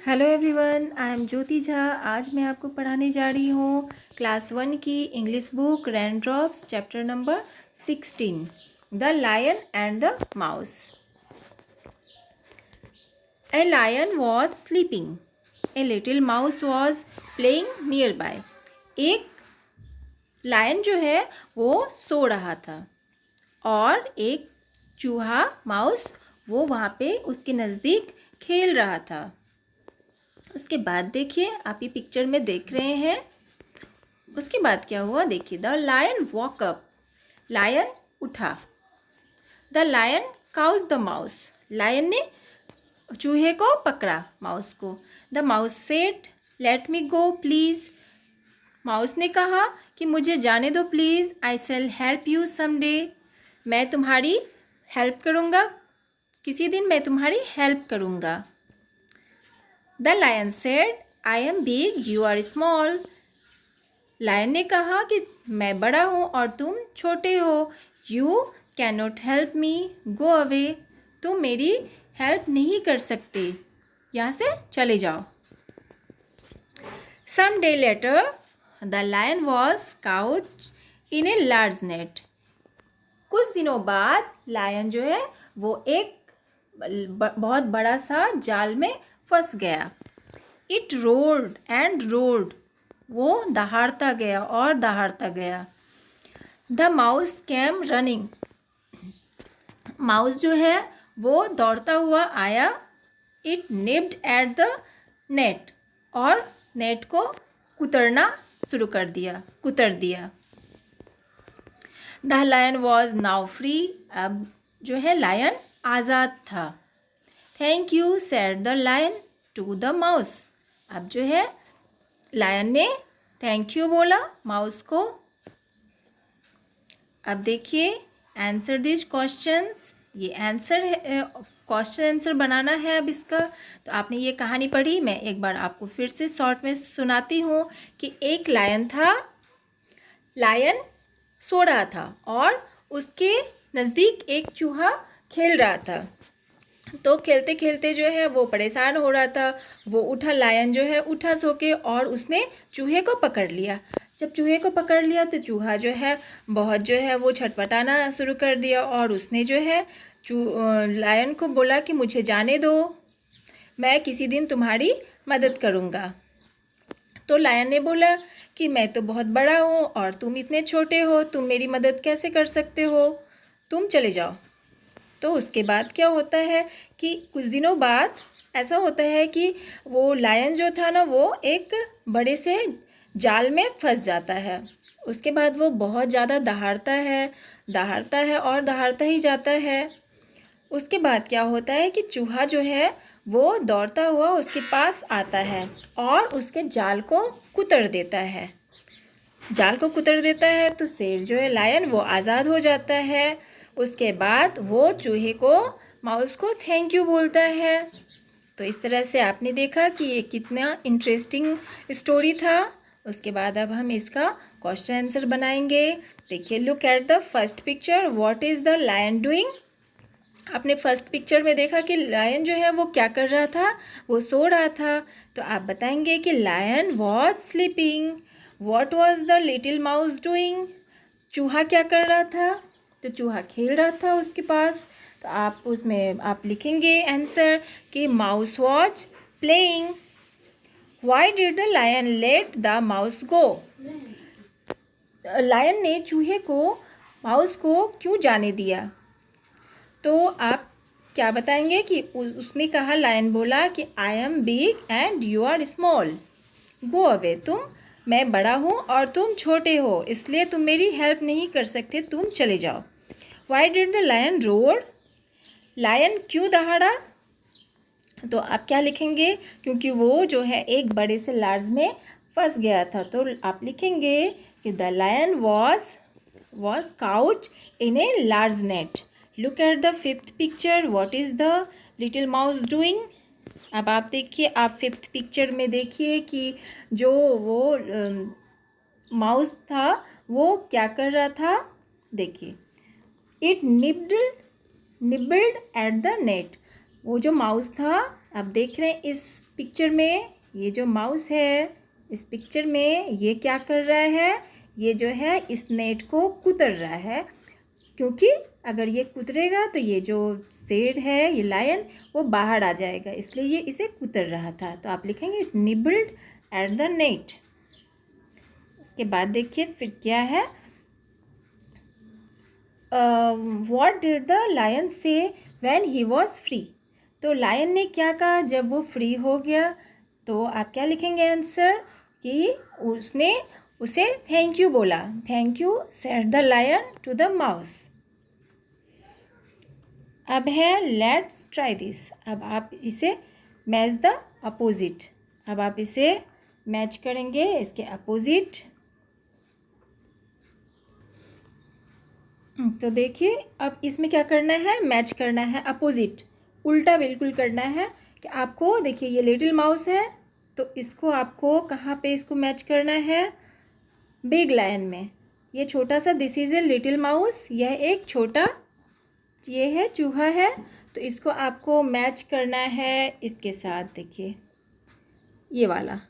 Hello everyone, I am ज्योति झा। आज मैं आपको पढ़ाने जा रही हूँ क्लास 1 की English book raindrops chapter number 16 the lion and the mouse. A lion was sleeping, a little mouse was playing nearby. एक लायन जो है वो सो रहा था और एक चूहा माउस वो वहाँ पे उसके नज़दीक खेल रहा था। उसके बाद देखिए, आप ये पिक्चर में देख रहे हैं। उसके बाद क्या हुआ देखिए। The lion woke up, lion उठा। The lion caught the mouse, lion ने चूहे को पकड़ा, माउस को। The mouse said let me go please, माउस ने कहा कि मुझे जाने दो please. I shall help you someday, मैं तुम्हारी हेल्प करूँगा, किसी दिन मैं तुम्हारी हेल्प करूँगा। The lion said I am big you are small, lion ने कहा कि मैं बड़ा हूँ और तुम छोटे हो। You can not help me, go away, तुम मेरी हेल्प नहीं कर सकते, यहाँ से चले जाओ। Some day later the lion was caught in a large net, कुछ दिनों बाद लायन जो है वो एक बहुत बड़ा सा जाल में फंस गया। इट रोड एंड रोड, वो दहाड़ता गया और दहाड़ता गया। The mouse came running, mouse जो है वो दौड़ता हुआ आया। It nipped at the net, और नेट को कुतरना शुरू कर दिया, कुतर दिया। The lion was now free, अब जो है लायन आज़ाद था। Thank you said the lion to the mouse, अब जो है लायन ने थैंक यू बोला माउस को। अब देखिए, आंसर दिस क्वेश्चंस, ये आंसर है, क्वेश्चन आंसर बनाना है अब इसका। तो आपने ये कहानी पढ़ी, मैं एक बार आपको फिर से शॉर्ट में सुनाती हूँ कि एक लायन था, लायन सो रहा था और उसके नज़दीक एक चूहा खेल रहा था। तो खेलते खेलते जो है वो परेशान हो रहा था। वो उठा, लायन जो है उठा सो के, और उसने चूहे को पकड़ लिया। जब चूहे को पकड़ लिया तो चूहा जो है बहुत जो है वो छटपटाना शुरू कर दिया, और उसने जो है लायन को बोला कि मुझे जाने दो, मैं किसी दिन तुम्हारी मदद करूँगा। तो लायन ने बोला कि मैं तो बहुत बड़ा हूँ और तुम इतने छोटे हो, तुम मेरी मदद कैसे कर सकते हो, तुम चले जाओ। तो उसके बाद क्या होता है कि कुछ दिनों बाद ऐसा होता है कि वो लायन जो था ना वो एक बड़े से जाल में फंस जाता है। उसके बाद वो बहुत ज़्यादा दहाड़ता है, दहाड़ता है और दहाड़ता ही जाता है। उसके बाद क्या होता है कि चूहा जो है वो दौड़ता हुआ उसके पास आता है और उसके जाल को कुतर देता है। जाल को कुतर देता है तो शेर जो है लायन वो आज़ाद हो जाता है। उसके बाद वो चूहे को, माउस को थैंक यू बोलता है। तो इस तरह से आपने देखा कि ये कितना इंटरेस्टिंग स्टोरी था। उसके बाद अब हम इसका क्वेश्चन आंसर बनाएंगे। देखिए, look at the first picture, what is the lion doing. आपने फर्स्ट पिक्चर में देखा कि लायन जो है वो क्या कर रहा था, वो सो रहा था। तो आप बताएंगे कि lion was sleeping. What was the little mouse doing, चूहा क्या कर रहा था, तो चूहा खेल रहा था उसके पास। तो आप उसमें आप लिखेंगे आंसर कि mouse was playing. Why did the lion let the mouse go, lion ने चूहे को, माउस को क्यों जाने दिया। तो आप क्या बताएंगे कि उसने कहा, लायन बोला कि I am big and you are small, go away, मैं बड़ा हूँ और तुम छोटे हो, इसलिए तुम मेरी हेल्प नहीं कर सकते, तुम चले जाओ। Why did the lion roar, lion क्यों दहाड़ा। तो आप क्या लिखेंगे, क्योंकि वो जो है एक बड़े से लार्ज में फंस गया था। तो आप लिखेंगे कि the lion was caught in a large net. Look at the fifth picture, what is the little mouse doing. अब आप देखिए, आप फिफ्थ पिक्चर में देखिए कि जो वो माउस था वो क्या कर रहा था। देखिए, इट निब्ड एट द नेट, वो जो माउस था, आप देख रहे हैं इस पिक्चर में ये जो माउस है, इस पिक्चर में ये क्या कर रहा है, ये जो है इस नेट को कुतर रहा है, क्योंकि अगर ये कुतरेगा तो ये जो शेर है, ये लायन, वो बाहर आ जाएगा, इसलिए ये इसे कुतर रहा था। तो आप लिखेंगे निबल्ड एट द नेट। उसके बाद देखिए फिर क्या है, व्हाट डिड द लायन से व्हेन ही वॉज फ्री। तो लायन ने क्या कहा जब वो फ्री हो गया, तो आप क्या लिखेंगे आंसर कि उसने उसे थैंक यू बोला। Thank you said the lion to the mouse. अब है लेट्स ट्राई दिस। अब आप इसे मैच द अपोजिट। अब आप इसे मैच करेंगे इसके अपोजिट। तो देखिए अब इसमें क्या करना है, मैच करना है अपोजिट, उल्टा बिल्कुल करना है कि आपको देखिए ये लिटिल माउस है, तो इसको आपको कहाँ पे इसको मैच करना है, बिग लायन में। ये छोटा सा this is A little mouse, यह एक छोटा ये है चूहा है, तो इसको आपको मैच करना है इसके साथ। देखिए ये वाला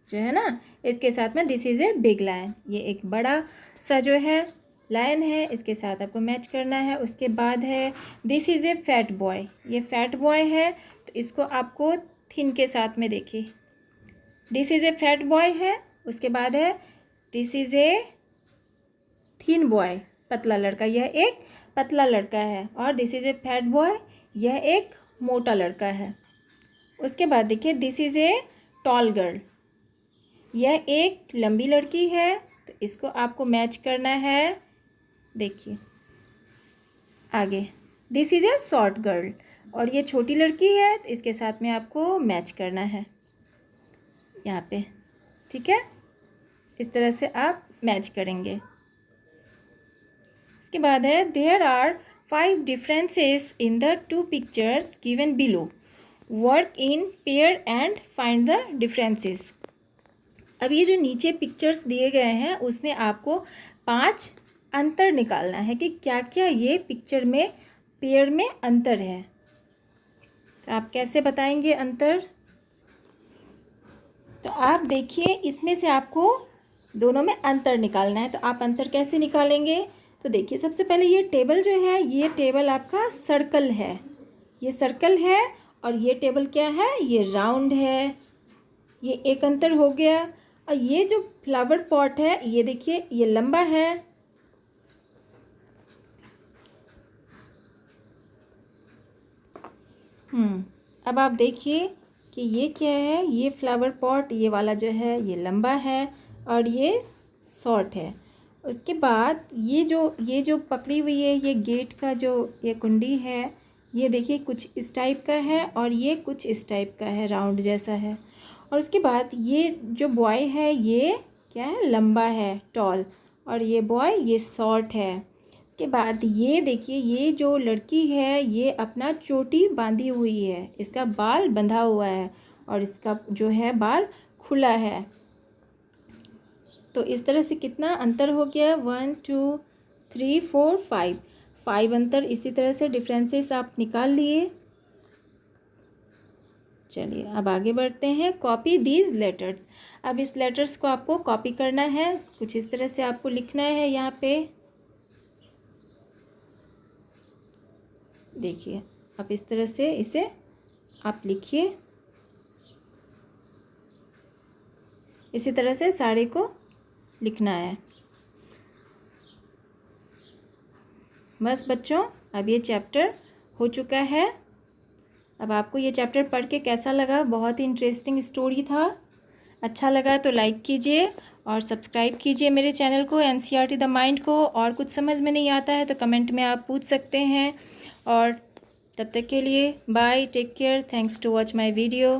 जो है ना, इसके साथ में this is a big lion, ये एक बड़ा सा जो है लायन है, इसके साथ आपको मैच करना है। उसके बाद है this is A fat boy, ये फैट बॉय है, तो इसको आपको थिन के साथ में देखिए, this is A fat boy है। उसके बाद है this is a thin boy, पतला लड़का, यह एक पतला लड़का है। और this is A fat boy, यह एक मोटा लड़का है। उसके बाद देखिए this is a tall girl, यह एक लंबी लड़की है, तो इसको आपको मैच करना है। देखिए आगे this is A short girl, और ये छोटी लड़की है, तो इसके साथ में आपको मैच करना है यहाँ पे। ठीक है, इस तरह से आप मैच करेंगे। इसके बाद है there are 5 differences in the 2 pictures given below, work in pair and find the differences. अब ये जो नीचे पिक्चर्स दिए गए हैं उसमें आपको 5 अंतर निकालना है कि क्या क्या ये पिक्चर में पेयर में अंतर है। तो आप कैसे बताएंगे अंतर, तो आप देखिए इसमें से आपको दोनों में अंतर निकालना है। तो आप अंतर कैसे निकालेंगे, तो देखिए सबसे पहले ये टेबल जो है, ये टेबल आपका सर्कल है, ये सर्कल है, और ये टेबल क्या है, ये राउंड है, ये एक अंतर हो गया। और ये जो फ्लावर पॉट है, ये देखिए ये लंबा है, अब आप देखिए कि ये क्या है, ये फ्लावर पॉट, ये वाला जो है ये लंबा है और ये शॉर्ट है। उसके बाद ये जो पकड़ी हुई है, ये गेट का जो ये कुंडी है, ये देखिए कुछ इस टाइप का है और ये कुछ इस टाइप का है, राउंड जैसा है। और उसके बाद ये जो बॉय है ये क्या है, लंबा है, टॉल, और ये बॉय ये शॉर्ट है। उसके बाद ये देखिए ये जो लड़की है ये अपना चोटी बांधी हुई है, इसका बाल बंधा हुआ है और इसका जो है बाल खुला है। तो इस तरह से कितना अंतर हो गया, 1 2 3 4 5 अंतर। इसी तरह से डिफरेंसेस आप निकाल लिए। चलिए अब आगे बढ़ते हैं। Copy these letters. अब इस लेटर्स को आपको कॉपी करना है, कुछ इस तरह से आपको लिखना है। यहाँ पे देखिए आप इस तरह से इसे आप लिखिए, इसी तरह से सारे को लिखना है। बस बच्चों अब ये चैप्टर हो चुका है। अब आपको ये चैप्टर पढ़ के कैसा लगा, बहुत ही इंटरेस्टिंग स्टोरी था। अच्छा लगा तो लाइक कीजिए और सब्सक्राइब कीजिए मेरे चैनल को NCERT द माइंड को। और कुछ समझ में नहीं आता है तो कमेंट में आप पूछ सकते हैं। और तब तक के लिए bye, take care, thanks to watch my video.